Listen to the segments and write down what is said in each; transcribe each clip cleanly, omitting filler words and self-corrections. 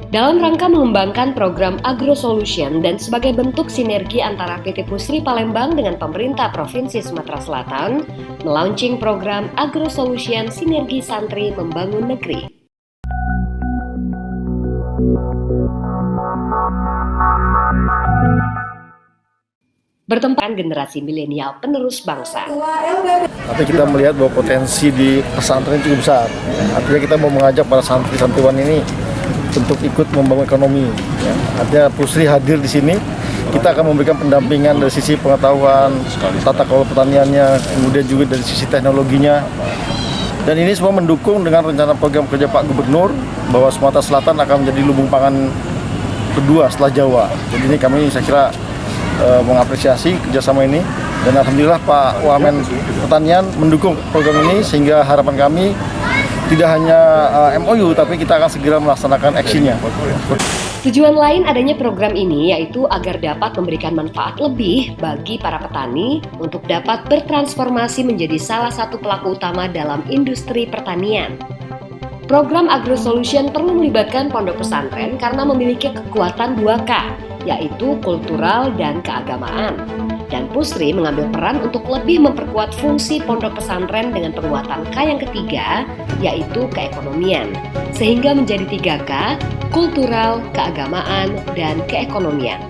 Dalam rangka mengembangkan program Agro Solution dan sebagai bentuk sinergi antara PT Pusri Palembang dengan pemerintah Provinsi Sumatera Selatan, melaunching program Agro Solution Sinergi Santri Membangun Negeri. Bertempatan generasi milenial penerus bangsa. Tapi kita melihat bahwa potensi di pesantren cukup besar. Artinya kita mau mengajak para santri-santriwan ini untuk ikut membangun ekonomi. Artinya Pusri hadir di sini, kita akan memberikan pendampingan dari sisi pengetahuan, tata kelola pertaniannya, kemudian juga dari sisi teknologinya. Dan ini semua mendukung dengan rencana program kerja Pak Gubernur bahwa Sumatera Selatan akan menjadi lumbung pangan kedua setelah Jawa. Jadi ini kami saya kira mengapresiasi kerjasama ini, dan alhamdulillah Pak Wamen Pertanian mendukung program ini, sehingga harapan kami tidak hanya MOU tapi kita akan segera melaksanakan aksinya. Tujuan lain adanya program ini yaitu agar dapat memberikan manfaat lebih bagi para petani untuk dapat bertransformasi menjadi salah satu pelaku utama dalam industri pertanian. Program Agro Solution perlu melibatkan pondok pesantren karena memiliki kekuatan 2K, yaitu kultural dan keagamaan. Dan Pusri mengambil peran untuk lebih memperkuat fungsi pondok pesantren dengan penguatan K yang ketiga, yaitu keekonomian. Sehingga menjadi 3K, kultural, keagamaan, dan keekonomian.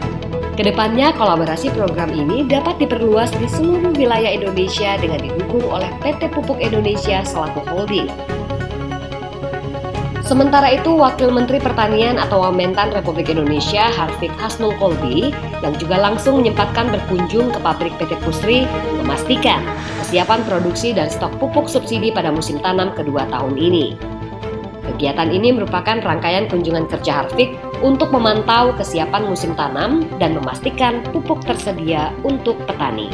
Kedepannya kolaborasi program ini dapat diperluas di seluruh wilayah Indonesia dengan didukung oleh PT Pupuk Indonesia selaku holding. Sementara itu, Wakil Menteri Pertanian atau Wamentan Republik Indonesia Harfiq Hasnul Kolbi yang juga langsung menyempatkan berkunjung ke pabrik PT Pusri memastikan kesiapan produksi dan stok pupuk subsidi pada musim tanam kedua tahun ini. Kegiatan ini merupakan rangkaian kunjungan kerja Harfiq untuk memantau kesiapan musim tanam dan memastikan pupuk tersedia untuk petani.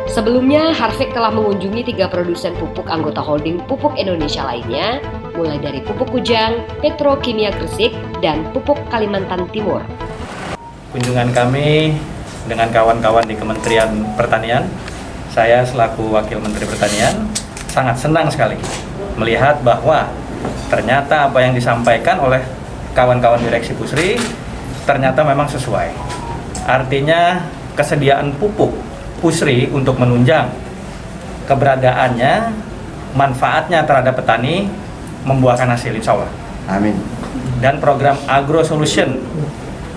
Sebelumnya, Harfiq telah mengunjungi 3 produsen pupuk anggota holding Pupuk Indonesia lainnya, mulai dari Pupuk Kujang, Petrokimia Gresik, dan Pupuk Kalimantan Timur. Kunjungan kami dengan kawan-kawan di Kementerian Pertanian, saya selaku Wakil Menteri Pertanian, sangat senang sekali melihat bahwa ternyata apa yang disampaikan oleh kawan-kawan direksi Pusri ternyata memang sesuai. Artinya kesediaan pupuk Pusri untuk menunjang keberadaannya, manfaatnya terhadap petani membuahkan hasil, insya Allah. Amin. Dan program Agro Solution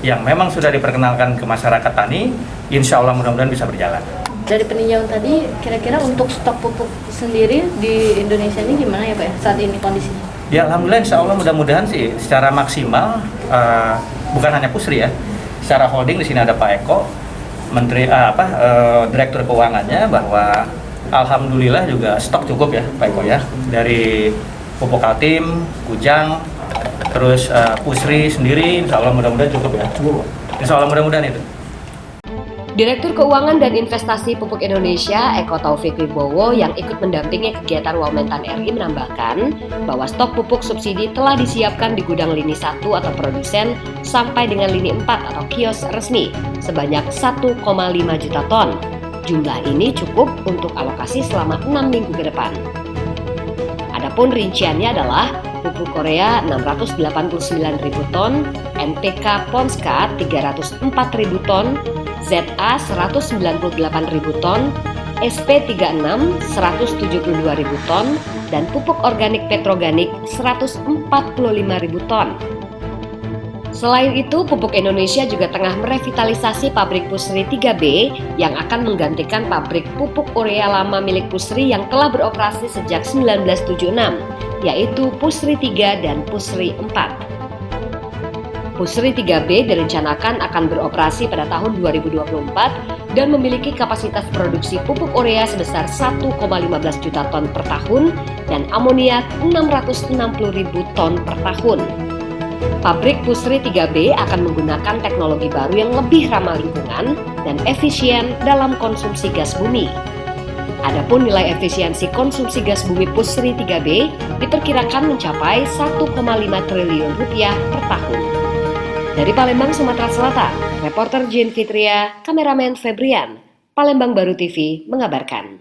yang memang sudah diperkenalkan ke masyarakat tani, insya Allah mudah-mudahan bisa berjalan. Dari peninjauan tadi, kira-kira untuk stok pupuk sendiri di Indonesia ini gimana ya Pak ya, saat ini kondisinya? Ya alhamdulillah, insya Allah mudah-mudahan sih secara maksimal, bukan hanya Pusri ya, secara holding di sini ada Pak Eko, Direktur Keuangannya, bahwa alhamdulillah juga stok cukup ya Pak Eko ya, dari Pupuk Kaltim, Kujang, terus Pusri sendiri, insya Allah mudah-mudahan cukup ya. Insya Allah mudah-mudahan itu. Direktur Keuangan dan Investasi Pupuk Indonesia, Eko Taufik Wibowo, yang ikut mendampingi kegiatan Wamentan RI menambahkan bahwa stok pupuk subsidi telah disiapkan di gudang lini 1 atau produsen sampai dengan lini 4 atau kios resmi sebanyak 1,5 juta ton. Jumlah ini cukup untuk alokasi selama 6 minggu ke depan. Adapun rinciannya adalah pupuk Korea 689.000 ton, NPK Ponska 304.000 ton, ZA 198.000 ton, SP36 172.000 ton, dan pupuk organik petroganik 145.000 ton. Selain itu, Pupuk Indonesia juga tengah merevitalisasi pabrik Pusri 3B yang akan menggantikan pabrik pupuk urea lama milik Pusri yang telah beroperasi sejak 1976, yaitu Pusri 3 dan Pusri 4. Pusri 3B direncanakan akan beroperasi pada tahun 2024 dan memiliki kapasitas produksi pupuk urea sebesar 1,15 juta ton per tahun dan amoniak 660.000 ton per tahun. Pabrik Pusri 3B akan menggunakan teknologi baru yang lebih ramah lingkungan dan efisien dalam konsumsi gas bumi. Adapun nilai efisiensi konsumsi gas bumi Pusri 3B diperkirakan mencapai 1,5 triliun rupiah per tahun. Dari Palembang, Sumatera Selatan, reporter Jane Fitria, kameramen Febrian, Palembang Baru TV mengabarkan.